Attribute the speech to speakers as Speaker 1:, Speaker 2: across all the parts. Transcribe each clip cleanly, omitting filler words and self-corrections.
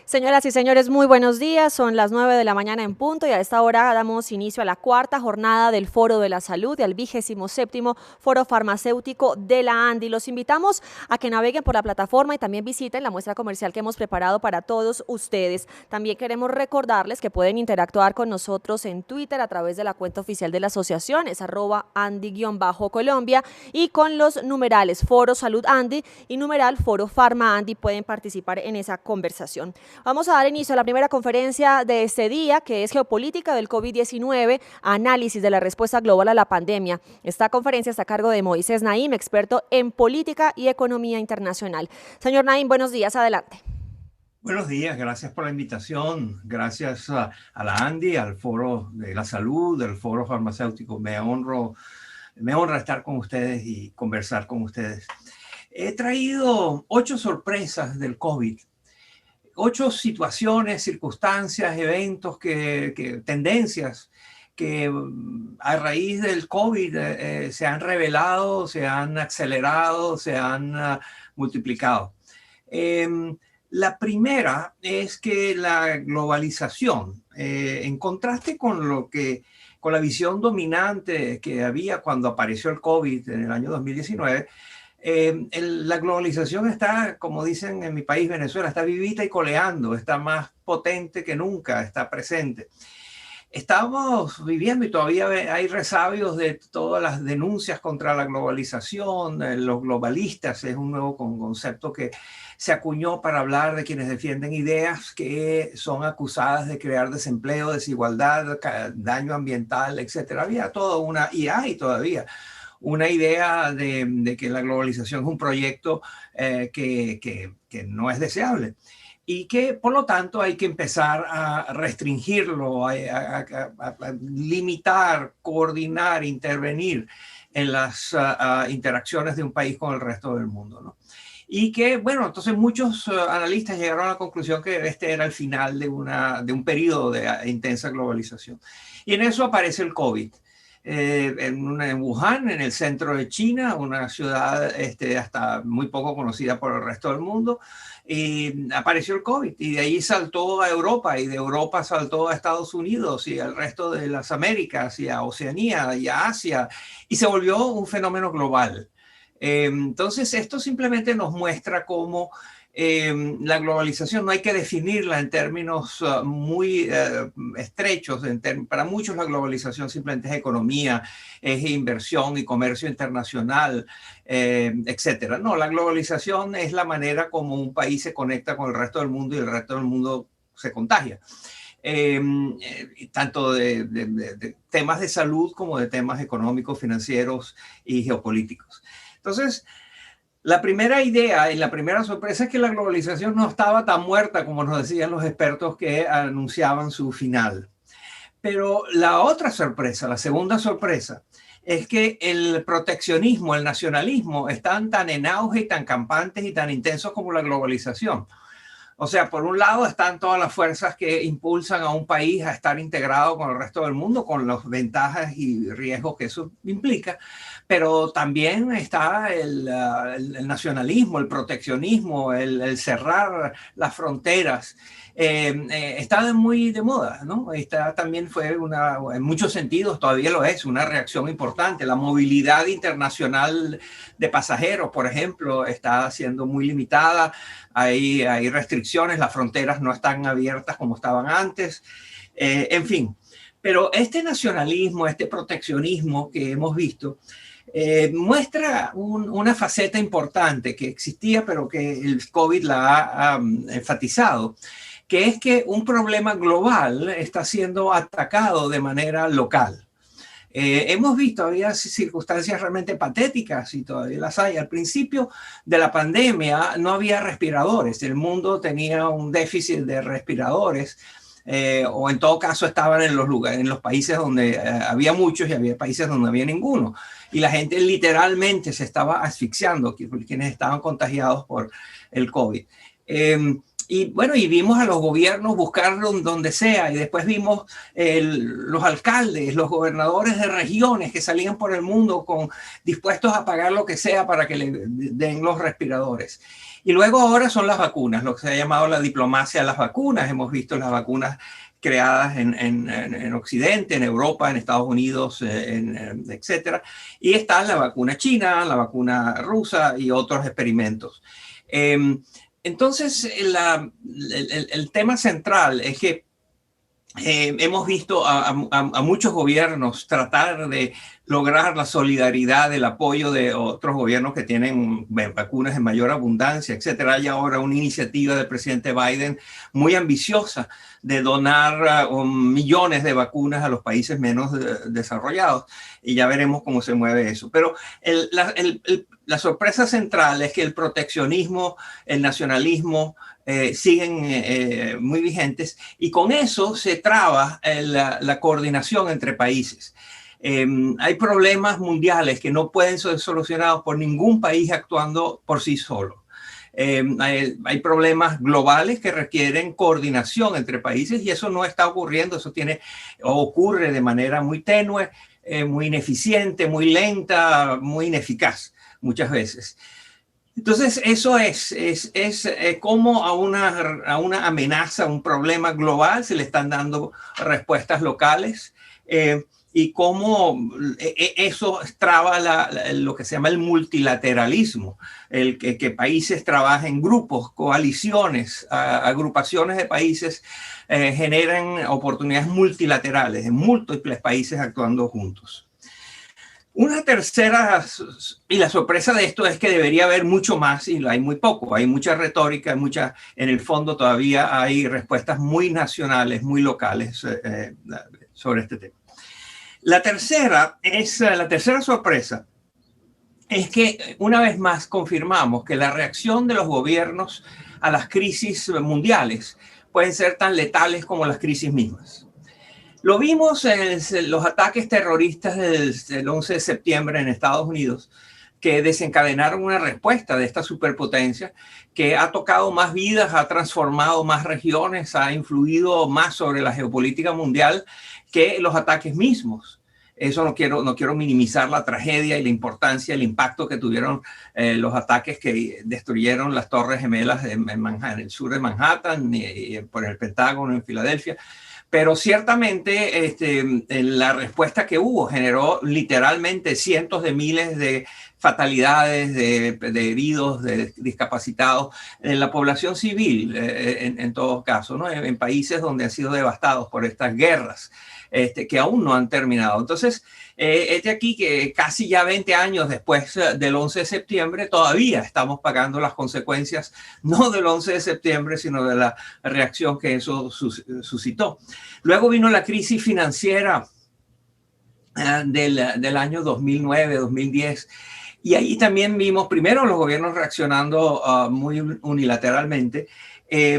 Speaker 1: Señoras y señores, muy buenos días. Son las 9 de la mañana en punto y a esta hora damos inicio a la cuarta jornada del Foro de la Salud y al 27º Foro Farmacéutico de la ANDI. Los invitamos a que naveguen por la plataforma y también visiten la muestra comercial que hemos preparado para todos ustedes. También queremos recordarles que pueden interactuar con nosotros en Twitter a través de la cuenta oficial de la asociación, es @Andi_Colombia, y con los numerales Foro Salud Andi y numeral Foro Farma Andi pueden participar en esa conversación. Vamos a dar inicio a la primera conferencia de este día, que es Geopolítica del COVID-19, análisis de la respuesta global a la pandemia. Esta conferencia está a cargo de Moisés Naim, experto en política y economía internacional. Señor Naim, buenos días, adelante.
Speaker 2: Buenos días, gracias por la invitación. Gracias a la ANDI, al Foro de la Salud, del Foro Farmacéutico. Me honra estar con ustedes y conversar con ustedes. He traído 8 sorpresas del COVID. 8 situaciones, circunstancias, eventos, tendencias que a raíz del COVID se han revelado, se han acelerado, se han multiplicado. La primera es que la globalización, en contraste con la visión dominante que había cuando apareció el COVID en el año 2019, la globalización está, como dicen en mi país, Venezuela, está vivita y coleando, está más potente que nunca, está presente. Estamos viviendo y todavía hay resabios de todas las denuncias contra la globalización. Los globalistas es un nuevo concepto que se acuñó para hablar de quienes defienden ideas que son acusadas de crear desempleo, desigualdad, daño ambiental, etcétera. Había toda una, y hay todavía, una idea de que la globalización es un proyecto que no es deseable y que por lo tanto hay que empezar a restringirlo, a limitar, coordinar, intervenir en las interacciones de un país con el resto del mundo, ¿no? Y que, bueno, entonces muchos analistas llegaron a la conclusión que este era el final de un periodo de intensa globalización. Y en eso aparece el COVID. En Wuhan, en el centro de China, una ciudad hasta muy poco conocida por el resto del mundo, y apareció el COVID y de ahí saltó a Europa y de Europa saltó a Estados Unidos y al resto de las Américas y a Oceanía y a Asia y se volvió un fenómeno global. Entonces esto simplemente nos muestra cómo la globalización no hay que definirla en términos muy estrechos. Para muchos la globalización simplemente es economía, es inversión y comercio internacional, etcétera. No, la globalización es la manera como un país se conecta con el resto del mundo y el resto del mundo se contagia. Tanto de temas de salud como de temas económicos, financieros y geopolíticos. Entonces, la primera idea y la primera sorpresa es que la globalización no estaba tan muerta como nos decían los expertos que anunciaban su final. Pero la otra sorpresa, la segunda sorpresa, es que el proteccionismo, el nacionalismo están tan en auge y tan campantes y tan intensos como la globalización. O sea, por un lado están todas las fuerzas que impulsan a un país a estar integrado con el resto del mundo, con las ventajas y riesgos que eso implica, pero también está el nacionalismo, el proteccionismo, el cerrar las fronteras. Está muy de moda, ¿no? También fue en muchos sentidos, todavía lo es, una reacción importante. La movilidad internacional de pasajeros, por ejemplo, está siendo muy limitada. Hay restricciones, las fronteras no están abiertas como estaban antes, en fin. Pero este nacionalismo, este proteccionismo que hemos visto, muestra una faceta importante que existía, pero que el COVID la ha enfatizado, que es que un problema global está siendo atacado de manera local. Hemos visto, había circunstancias realmente patéticas y todavía las hay. Al principio de la pandemia no había respiradores, el mundo tenía un déficit de respiradores, o en todo caso estaban en los países donde había muchos y había países donde no había ninguno. Y la gente literalmente se estaba asfixiando, quienes estaban contagiados por el COVID. Y bueno, y vimos a los gobiernos buscar donde sea, y después vimos los alcaldes, los gobernadores de regiones que salían por el mundo dispuestos a pagar lo que sea para que le den los respiradores. Y luego ahora son las vacunas, lo que se ha llamado la diplomacia de las vacunas. Hemos visto las vacunas creadas en Occidente, en Europa, en Estados Unidos, etcétera. Y está la vacuna china, la vacuna rusa y otros experimentos. Entonces, el tema central es que hemos visto a muchos gobiernos tratar de lograr la solidaridad, el apoyo de otros gobiernos que tienen vacunas en mayor abundancia, etcétera. Hay ahora una iniciativa del presidente Biden muy ambiciosa de donar millones de vacunas a los países menos desarrollados, y ya veremos cómo se mueve eso. Pero la sorpresa central es que el proteccionismo, el nacionalismo, siguen muy vigentes, y con eso se traba la coordinación entre países. Hay problemas mundiales que no pueden ser solucionados por ningún país actuando por sí solo. Hay problemas globales que requieren coordinación entre países, y eso no está ocurriendo. Eso ocurre de manera muy tenue, muy ineficiente, muy lenta, muy ineficaz muchas veces. Entonces, eso es como a una amenaza, un problema global, se le están dando respuestas locales, y cómo eso traba lo que se llama el multilateralismo, que países trabajen, grupos, coaliciones, agrupaciones de países generan oportunidades multilaterales, de múltiples países actuando juntos. Una tercera, y la sorpresa de esto es que debería haber mucho más, y hay muy poco, hay mucha retórica, en el fondo todavía hay respuestas muy nacionales, muy locales sobre este tema. La tercera sorpresa es que una vez más confirmamos que la reacción de los gobiernos a las crisis mundiales pueden ser tan letales como las crisis mismas. Lo vimos en los ataques terroristas del 11 de septiembre en Estados Unidos, que desencadenaron una respuesta de esta superpotencia que ha tocado más vidas, ha transformado más regiones, ha influido más sobre la geopolítica mundial que los ataques mismos. Eso no quiero minimizar la tragedia y la importancia, el impacto que tuvieron los ataques que destruyeron las Torres Gemelas en el sur de Manhattan, y por el Pentágono en Filadelfia. Pero ciertamente la respuesta que hubo generó literalmente cientos de miles de fatalidades, de heridos, de discapacitados en la población civil, en todos casos, ¿no? En países donde han sido devastados por estas guerras que aún no han terminado. Entonces, aquí que casi ya 20 años después del 11 de septiembre, todavía estamos pagando las consecuencias, no del 11 de septiembre, sino de la reacción que eso suscitó. Luego vino la crisis financiera del año 2009, 2010. Y ahí también vimos, primero, los gobiernos reaccionando muy unilateralmente,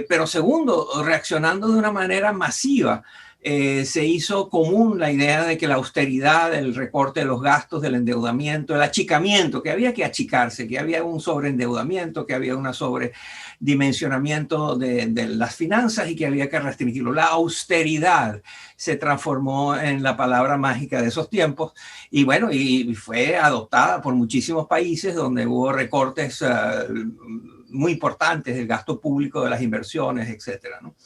Speaker 2: pero segundo, reaccionando de una manera masiva. Se hizo común la idea de que la austeridad, el recorte de los gastos, del endeudamiento, el achicamiento, que había que achicarse, que había un sobreendeudamiento, que había un sobredimensionamiento de las finanzas y que había que restringirlo. La austeridad se transformó en la palabra mágica de esos tiempos, y bueno, y fue adoptada por muchísimos países donde hubo recortes muy importantes del gasto público, de las inversiones, etcétera, ¿no?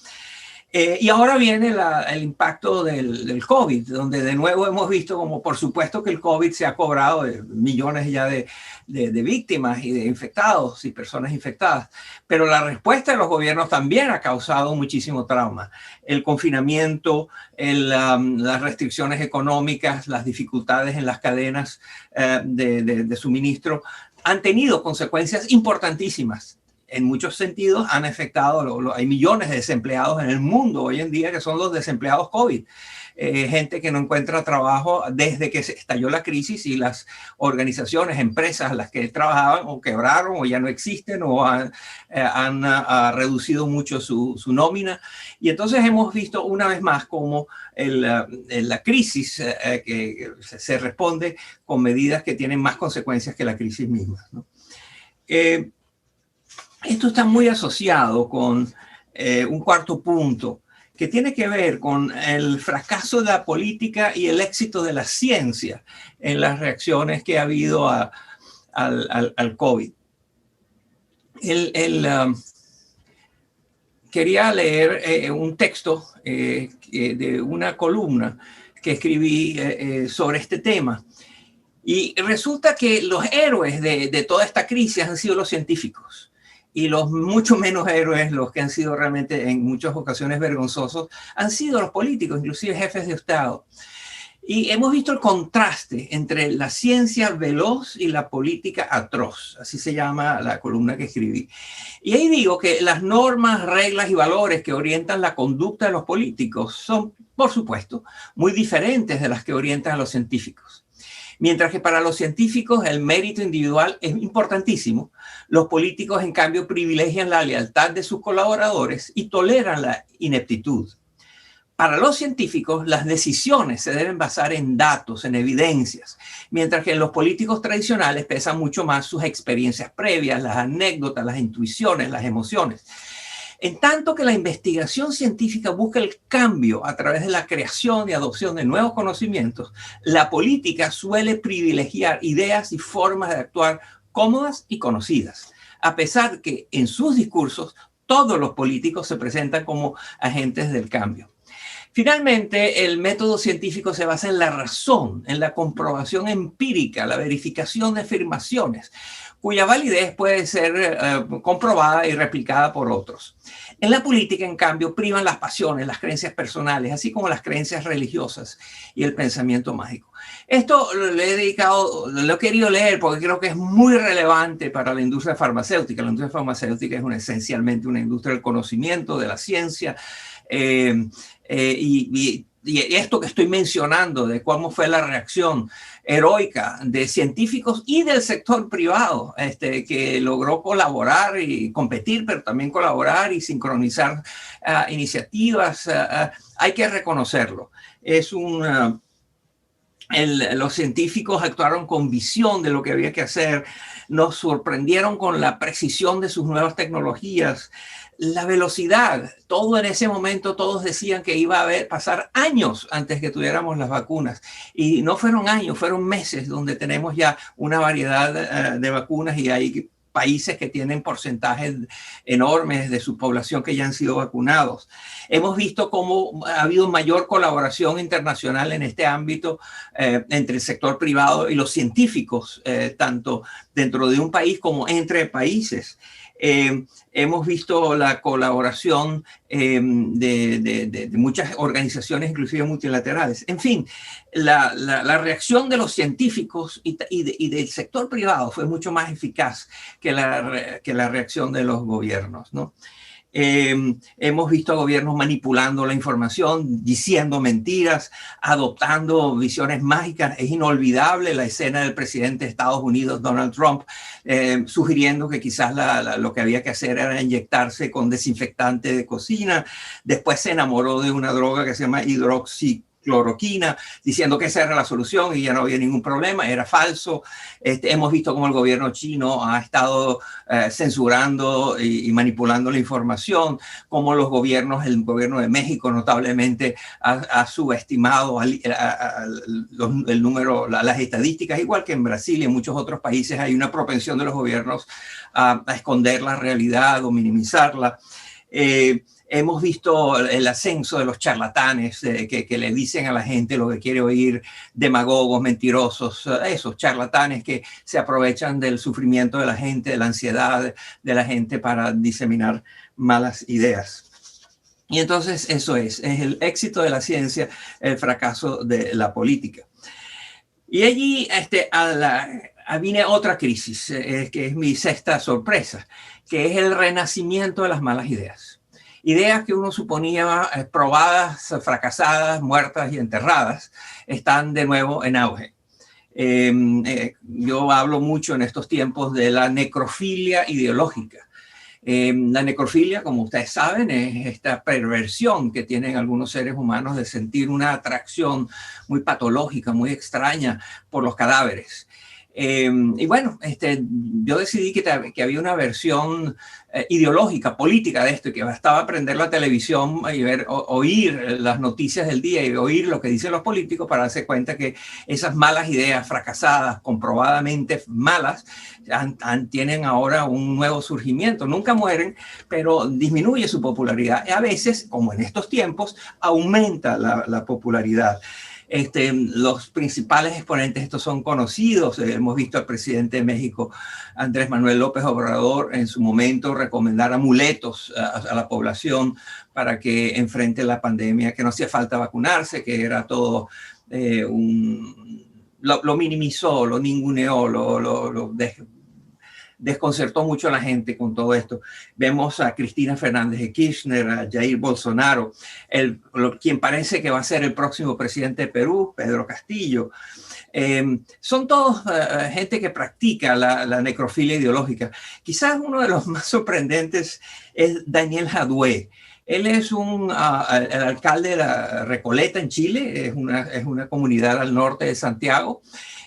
Speaker 2: Y ahora viene el impacto del COVID, donde de nuevo hemos visto como, por supuesto, que el COVID se ha cobrado millones ya de víctimas y de infectados y personas infectadas, pero la respuesta de los gobiernos también ha causado muchísimo trauma. El confinamiento, las restricciones económicas, las dificultades en las cadenas de suministro han tenido consecuencias importantísimas. En muchos sentidos han afectado, hay millones de desempleados en el mundo hoy en día que son los desempleados COVID. Gente que no encuentra trabajo desde que se estalló la crisis, y las organizaciones, empresas, las que trabajaban o quebraron o ya no existen o han reducido mucho su nómina. Y entonces hemos visto una vez más cómo la crisis que se responde con medidas que tienen más consecuencias que la crisis misma, ¿no? Esto está muy asociado con un cuarto punto que tiene que ver con el fracaso de la política y el éxito de la ciencia en las reacciones que ha habido al COVID. Quería leer un texto de una columna que escribí sobre este tema. Y resulta que los héroes de toda esta crisis han sido los científicos. Y los mucho menos héroes, los que han sido realmente en muchas ocasiones vergonzosos, han sido los políticos, inclusive jefes de Estado. Y hemos visto el contraste entre la ciencia veloz y la política atroz. Así se llama la columna que escribí. Y ahí digo que las normas, reglas y valores que orientan la conducta de los políticos son, por supuesto, muy diferentes de las que orientan a los científicos. Mientras que para los científicos el mérito individual es importantísimo, los políticos, en cambio, privilegian la lealtad de sus colaboradores y toleran la ineptitud. Para los científicos, las decisiones se deben basar en datos, en evidencias, mientras que en los políticos tradicionales pesan mucho más sus experiencias previas, las anécdotas, las intuiciones, las emociones. En tanto que la investigación científica busca el cambio a través de la creación y adopción de nuevos conocimientos, la política suele privilegiar ideas y formas de actuar cómodas y conocidas, a pesar que en sus discursos todos los políticos se presentan como agentes del cambio. Finalmente, el método científico se basa en la razón, en la comprobación empírica, la verificación de afirmaciones, cuya validez puede ser comprobada y replicada por otros. En la política, en cambio, priman las pasiones, las creencias personales, así como las creencias religiosas y el pensamiento mágico. Esto lo he querido leer porque creo que es muy relevante para la industria farmacéutica. La industria farmacéutica es esencialmente una industria del conocimiento, de la ciencia, y esto que estoy mencionando de cómo fue la reacción heroica de científicos y del sector privado, que logró colaborar y competir, pero también colaborar y sincronizar iniciativas, hay que reconocerlo. Los científicos actuaron con visión de lo que había que hacer, nos sorprendieron con la precisión de sus nuevas tecnologías, la velocidad. Todo en ese momento, todos decían que iba a pasar años antes que tuviéramos las vacunas. Y no fueron años, fueron meses donde tenemos ya una variedad de vacunas y hay países que tienen porcentajes enormes de su población que ya han sido vacunados. Hemos visto cómo ha habido mayor colaboración internacional en este ámbito entre el sector privado y los científicos, tanto dentro de un país como entre países. Hemos visto la colaboración de muchas organizaciones, inclusive multilaterales. En fin, la reacción de los científicos y del sector privado fue mucho más eficaz que la reacción de los gobiernos, ¿no? Hemos visto a gobiernos manipulando la información, diciendo mentiras, adoptando visiones mágicas. Es inolvidable la escena del presidente de Estados Unidos, Donald Trump, sugiriendo que quizás lo que había que hacer era inyectarse con desinfectante de cocina. Después se enamoró de una droga que se llama hidroxicloroquina, diciendo que esa era la solución y ya no había ningún problema. Era falso. Hemos visto cómo el gobierno chino ha estado censurando y manipulando la información, cómo el gobierno de México notablemente ha subestimado el número, las estadísticas, igual que en Brasil y en muchos otros países hay una propensión de los gobiernos a esconder la realidad o minimizarla. Hemos visto el ascenso de los charlatanes que le dicen a la gente lo que quiere oír, demagogos, mentirosos, esos charlatanes que se aprovechan del sufrimiento de la gente, de la ansiedad de la gente para diseminar malas ideas. Y entonces eso es el éxito de la ciencia, el fracaso de la política. Y allí viene otra crisis, que es mi sexta sorpresa, que es el renacimiento de las malas ideas. Ideas que uno suponía probadas, fracasadas, muertas y enterradas, están de nuevo en auge. Yo hablo mucho en estos tiempos de la necrofilia ideológica. La necrofilia, como ustedes saben, es esta perversión que tienen algunos seres humanos de sentir una atracción muy patológica, muy extraña por los cadáveres. Y bueno, yo decidí que había una versión ideológica, política de esto, y que bastaba prender la televisión y oír las noticias del día y oír lo que dicen los políticos para darse cuenta que esas malas ideas fracasadas, comprobadamente malas, tienen ahora un nuevo surgimiento. Nunca mueren, pero disminuye su popularidad. Y a veces, como en estos tiempos, aumenta la popularidad. Los principales exponentes, estos son conocidos. Hemos visto al presidente de México, Andrés Manuel López Obrador, en su momento recomendar amuletos a la población para que enfrente la pandemia, que no hacía falta vacunarse, que era todo lo minimizó, lo ninguneó, lo desconcertó mucho a la gente con todo esto. Vemos a Cristina Fernández de Kirchner, a Jair Bolsonaro, quien parece que va a ser el próximo presidente de Perú, Pedro Castillo. Son todos gente que practica la necrofilia ideológica. Quizás uno de los más sorprendentes es Daniel Jadue. Él es el alcalde de la Recoleta en Chile, es una comunidad al norte de Santiago.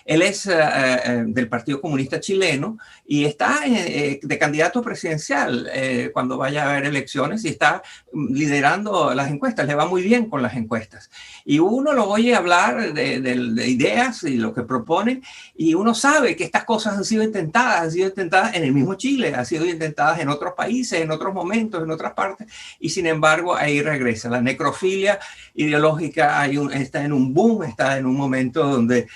Speaker 2: Él es del Partido Comunista Chileno y está de candidato presidencial cuando vaya a haber elecciones, y está liderando las encuestas. Le va muy bien con las encuestas. Y uno lo oye hablar de ideas y lo que propone, y uno sabe que estas cosas han sido intentadas en el mismo Chile, han sido intentadas en otros países, en otros momentos, en otras partes, y sin embargo ahí regresa. La necrofilia ideológica está en un boom, está en un momento donde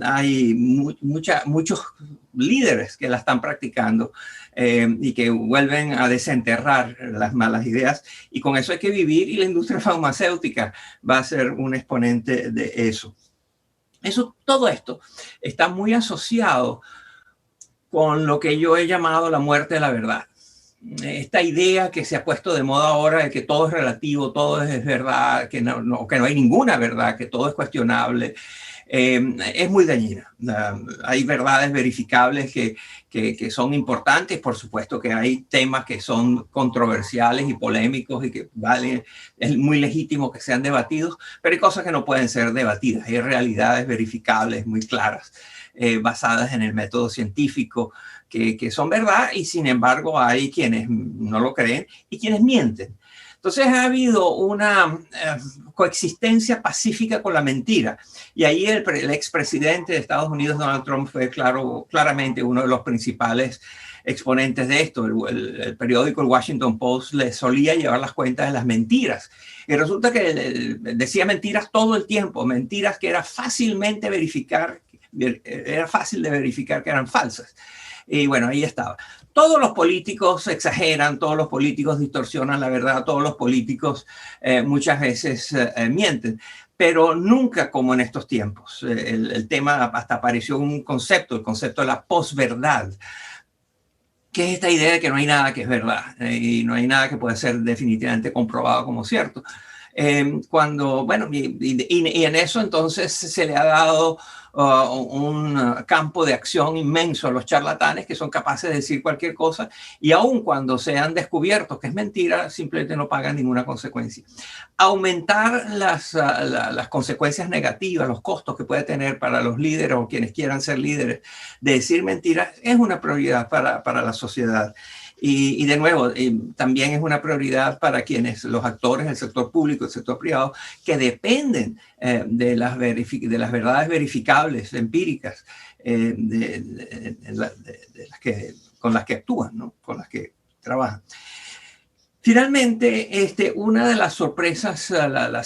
Speaker 2: hay muchos líderes que la están practicando y que vuelven a desenterrar las malas ideas, y con eso hay que vivir, y la industria farmacéutica va a ser un exponente de eso. Todo esto está muy asociado con lo que yo he llamado la muerte de la verdad. Esta idea que se ha puesto de moda ahora de que todo es relativo, todo es verdad, que no hay ninguna verdad, que todo es cuestionable, es muy dañina. Hay verdades verificables que son importantes. Por supuesto que hay temas que son controversiales y polémicos y que es muy legítimo que sean debatidos, pero hay cosas que no pueden ser debatidas. Hay realidades verificables muy claras, basadas en el método científico, que son verdad, y sin embargo hay quienes no lo creen y quienes mienten. Entonces ha habido una coexistencia pacífica con la mentira, y ahí el expresidente de Estados Unidos, Donald Trump, fue claramente uno de los principales exponentes de esto. El periódico el Washington Post le solía llevar las cuentas de las mentiras, y resulta que decía mentiras todo el tiempo, mentiras que era fácil de verificar que eran falsas. Y bueno, ahí estaba. Todos los políticos exageran, todos los políticos distorsionan la verdad, todos los políticos muchas veces mienten, pero nunca como en estos tiempos. El tema, hasta apareció un concepto, el concepto de la posverdad, que es esta idea de que no hay nada que es verdad y no hay nada que pueda ser definitivamente comprobado como cierto. Y en eso entonces se le ha dado un campo de acción inmenso a los charlatanes, que son capaces de decir cualquier cosa, y aun cuando sean descubiertos que es mentira, simplemente no pagan ninguna consecuencia. Aumentar las consecuencias negativas, los costos que puede tener para los líderes o quienes quieran ser líderes de decir mentiras, es una prioridad para la sociedad. Y de nuevo, también es una prioridad para los actores del sector público, el sector privado, que dependen de las verdades verificables, empíricas, con las que actúan, ¿no? Con las que trabajan. Finalmente, una de las sorpresas, la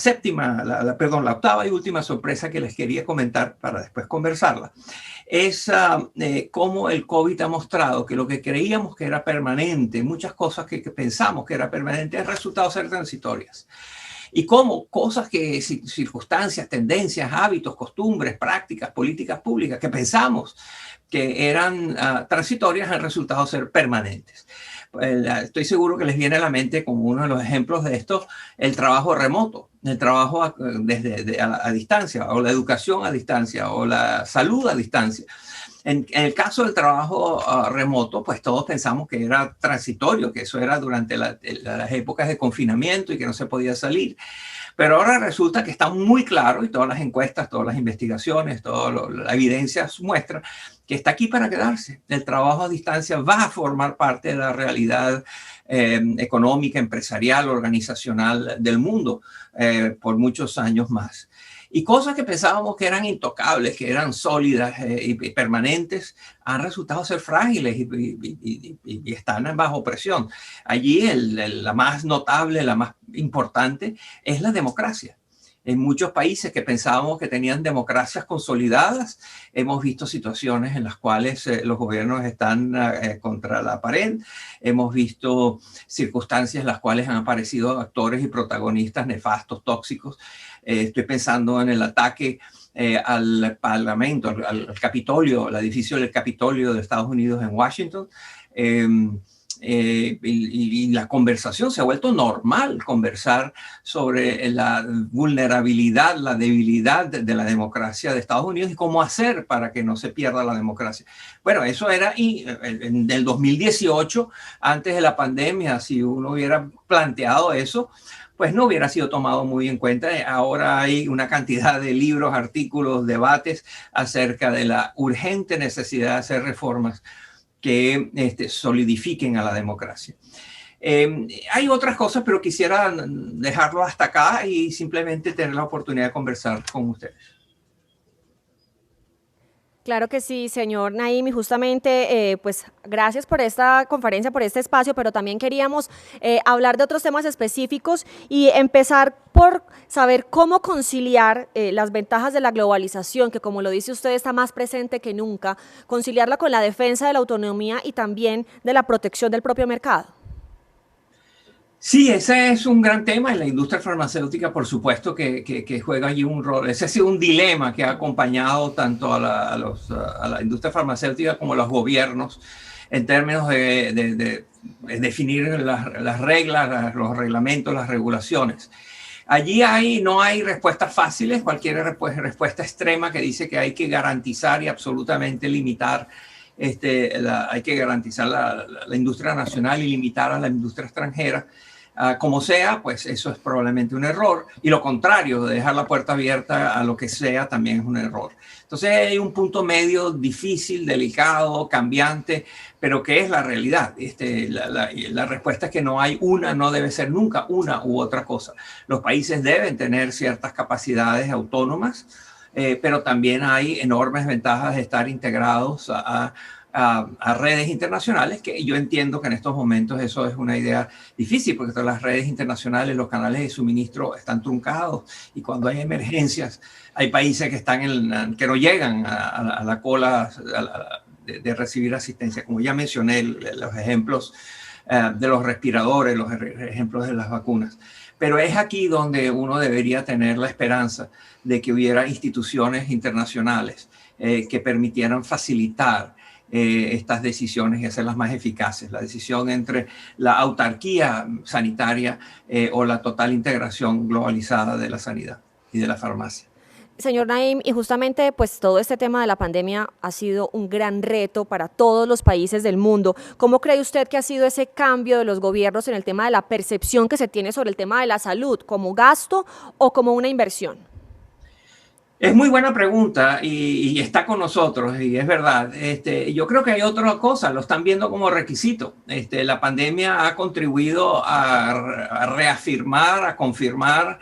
Speaker 2: octava y última sorpresa que les quería comentar para después conversarla, es cómo el COVID ha mostrado que lo que creíamos que era permanente, muchas cosas que pensamos que era permanente, han resultado ser transitorias. Y cómo cosas circunstancias, tendencias, hábitos, costumbres, prácticas, políticas públicas que pensamos que eran transitorias han resultado ser permanentes. Estoy seguro que les viene a la mente como uno de los ejemplos de esto el trabajo remoto, el trabajo a distancia, o la educación a distancia, o la salud a distancia. En el caso del trabajo remoto, pues todos pensamos que era transitorio, que eso era durante las épocas de confinamiento y que no se podía salir. Pero ahora resulta que está muy claro, y todas las encuestas, todas las investigaciones, toda la evidencia muestra que está aquí para quedarse. El trabajo a distancia va a formar parte de la realidad económica, empresarial, organizacional del mundo por muchos años más. Y cosas que pensábamos que eran intocables, que eran sólidas y permanentes, han resultado ser frágiles y están bajo presión. Allí la más notable, la más importante es la democracia. En muchos países que pensábamos que tenían democracias consolidadas, hemos visto situaciones en las cuales los gobiernos están contra la pared. Hemos visto circunstancias en las cuales han aparecido actores y protagonistas nefastos, tóxicos. Estoy pensando en el ataque al Parlamento, al Capitolio, al edificio del Capitolio de Estados Unidos en Washington. Y la conversación se ha vuelto normal, conversar sobre la vulnerabilidad, la debilidad de la democracia de Estados Unidos y cómo hacer para que no se pierda la democracia. Bueno, eso era en el 2018, antes de la pandemia. Si uno hubiera planteado eso, pues no hubiera sido tomado muy en cuenta. Ahora hay una cantidad de libros, artículos, debates acerca de la urgente necesidad de hacer reformas que solidifiquen a la democracia. Hay otras cosas, pero quisiera dejarlo hasta acá y simplemente tener la oportunidad de conversar con ustedes.
Speaker 1: Claro que sí, señor Naim, y justamente pues gracias por esta conferencia, por este espacio, pero también queríamos hablar de otros temas específicos y empezar por saber cómo conciliar las ventajas de la globalización, que como lo dice usted está más presente que nunca, conciliarla con la defensa de la autonomía y también de la protección del propio mercado.
Speaker 2: Sí, ese es un gran tema en la industria farmacéutica, por supuesto que juega allí un rol. Ese ha sido un dilema que ha acompañado tanto a la industria farmacéutica como a los gobiernos en términos de definir las reglas, los reglamentos, las regulaciones. Allí no hay respuestas fáciles, cualquier respuesta extrema que dice que hay que garantizar y absolutamente limitar hay que garantizar la industria nacional y limitar a la industria extranjera. Como sea, pues eso es probablemente un error. Y lo contrario, de dejar la puerta abierta a lo que sea, también es un error. Entonces hay un punto medio difícil, delicado, cambiante, pero que es la realidad. La respuesta es que no debe ser nunca una u otra cosa. Los países deben tener ciertas capacidades autónomas, pero también hay enormes ventajas de estar integrados a redes internacionales, que yo entiendo que en estos momentos eso es una idea difícil, porque todas las redes internacionales, los canales de suministro están truncados, y cuando hay emergencias, hay países que no llegan a la cola de recibir asistencia. Como ya mencioné, los ejemplos de los respiradores, los ejemplos de las vacunas. Pero es aquí donde uno debería tener la esperanza de que hubiera instituciones internacionales que permitieran facilitar estas decisiones y hacerlas más eficaces. La decisión entre la autarquía sanitaria o la total integración globalizada de la sanidad y de la farmacia.
Speaker 1: Señor Naim, y justamente pues todo este tema de la pandemia ha sido un gran reto para todos los países del mundo. ¿Cómo cree usted que ha sido ese cambio de los gobiernos en el tema de la percepción que se tiene sobre el tema de la salud, como gasto o como una inversión?
Speaker 2: Es muy buena pregunta y está con nosotros, y es verdad. Yo creo que hay otra cosa, lo están viendo como requisito. La pandemia ha contribuido a reafirmar, a confirmar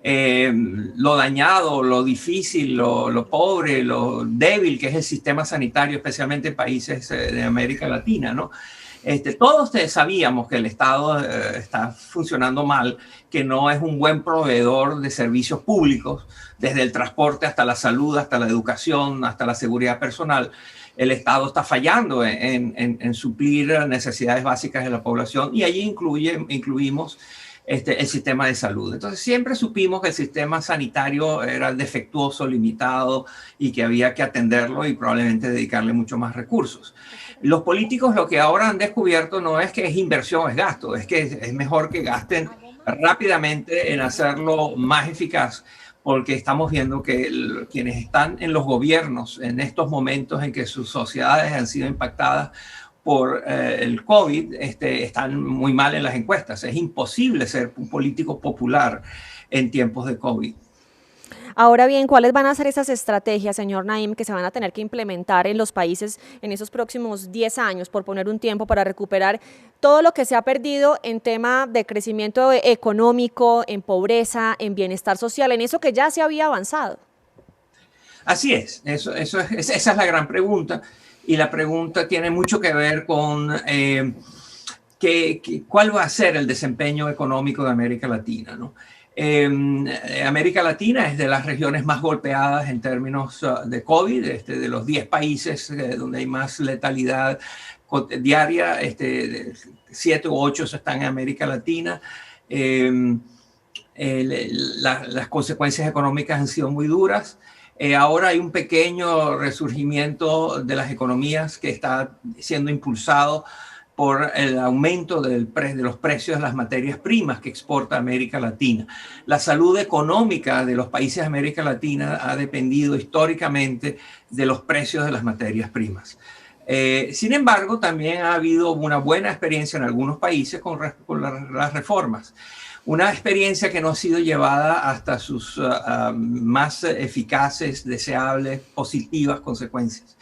Speaker 2: lo dañado, lo difícil, lo pobre, lo débil que es el sistema sanitario, especialmente en países de América Latina, ¿no? Todos sabíamos que el Estado está funcionando mal, que no es un buen proveedor de servicios públicos, desde el transporte hasta la salud, hasta la educación, hasta la seguridad personal. El Estado está fallando en suplir necesidades básicas de la población, y allí incluimos el sistema de salud. Entonces siempre supimos que el sistema sanitario era defectuoso, limitado, y que había que atenderlo y probablemente dedicarle mucho más recursos. Los políticos lo que ahora han descubierto no es que es inversión, es gasto, es que es mejor que gasten rápidamente en hacerlo más eficaz, porque estamos viendo que quienes están en los gobiernos en estos momentos en que sus sociedades han sido impactadas por el COVID están muy mal en las encuestas. Es imposible ser un político popular en tiempos de COVID.
Speaker 1: Ahora bien, ¿cuáles van a ser esas estrategias, señor Naim, que se van a tener que implementar en los países en esos próximos 10 años, por poner un tiempo, para recuperar todo lo que se ha perdido en tema de crecimiento económico, en pobreza, en bienestar social, en eso que ya se había avanzado?
Speaker 2: Así es, esa es la gran pregunta, y la pregunta tiene mucho que ver con cuál va a ser el desempeño económico de América Latina, ¿no? América Latina es de las regiones más golpeadas en términos de COVID, de los 10 países donde hay más letalidad diaria, 7 u 8 están en América Latina. Las consecuencias económicas han sido muy duras. Ahora hay un pequeño resurgimiento de las economías que está siendo impulsado por el aumento de los precios de las materias primas que exporta América Latina. La salud económica de los países de América Latina ha dependido históricamente de los precios de las materias primas. Sin embargo, también ha habido una buena experiencia en algunos países con las reformas. Una experiencia que no ha sido llevada hasta sus más eficaces, deseables, positivas consecuencias.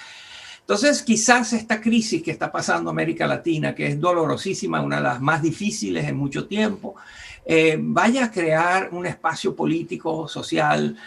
Speaker 2: Entonces, quizás esta crisis que está pasando América Latina, que es dolorosísima, una de las más difíciles en mucho tiempo, vaya a crear un espacio político, social,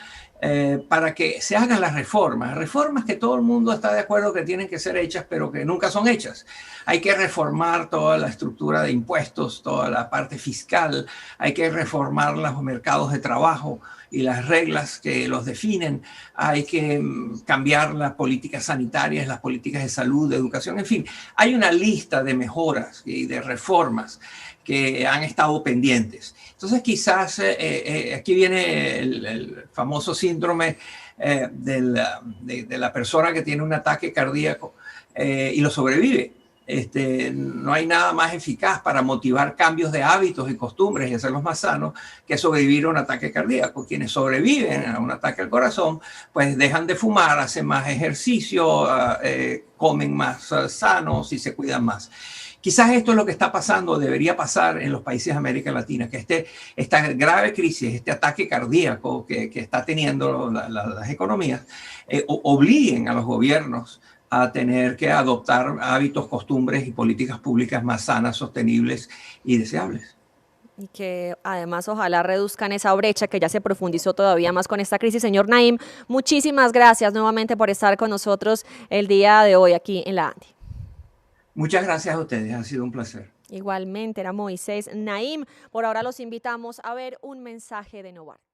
Speaker 2: para que se hagan las reformas que todo el mundo está de acuerdo que tienen que ser hechas, pero que nunca son hechas. Hay que reformar toda la estructura de impuestos, toda la parte fiscal, hay que reformar los mercados de trabajo y las reglas que los definen, hay que cambiar las políticas sanitarias, las políticas de salud, de educación, en fin, hay una lista de mejoras y de reformas que han estado pendientes. Entonces quizás aquí viene el famoso síndrome de la persona que tiene un ataque cardíaco y lo sobrevive. No hay nada más eficaz para motivar cambios de hábitos y costumbres y hacerlos más sanos que sobrevivir a un ataque cardíaco. Quienes sobreviven a un ataque al corazón, pues dejan de fumar, hacen más ejercicio, comen más sanos y se cuidan más. Quizás esto es lo que está pasando, debería pasar en los países de América Latina, que esta grave crisis, este ataque cardíaco que está teniendo las economías, obliguen a los gobiernos a tener que adoptar hábitos, costumbres y políticas públicas más sanas, sostenibles y deseables.
Speaker 1: Y que además ojalá reduzcan esa brecha que ya se profundizó todavía más con esta crisis. Señor Naim, muchísimas gracias nuevamente por estar con nosotros el día de hoy aquí en la ANDI.
Speaker 2: Muchas gracias a ustedes, ha sido un placer.
Speaker 1: Igualmente era Moisés Naim. Por ahora los invitamos a ver un mensaje de Novartis.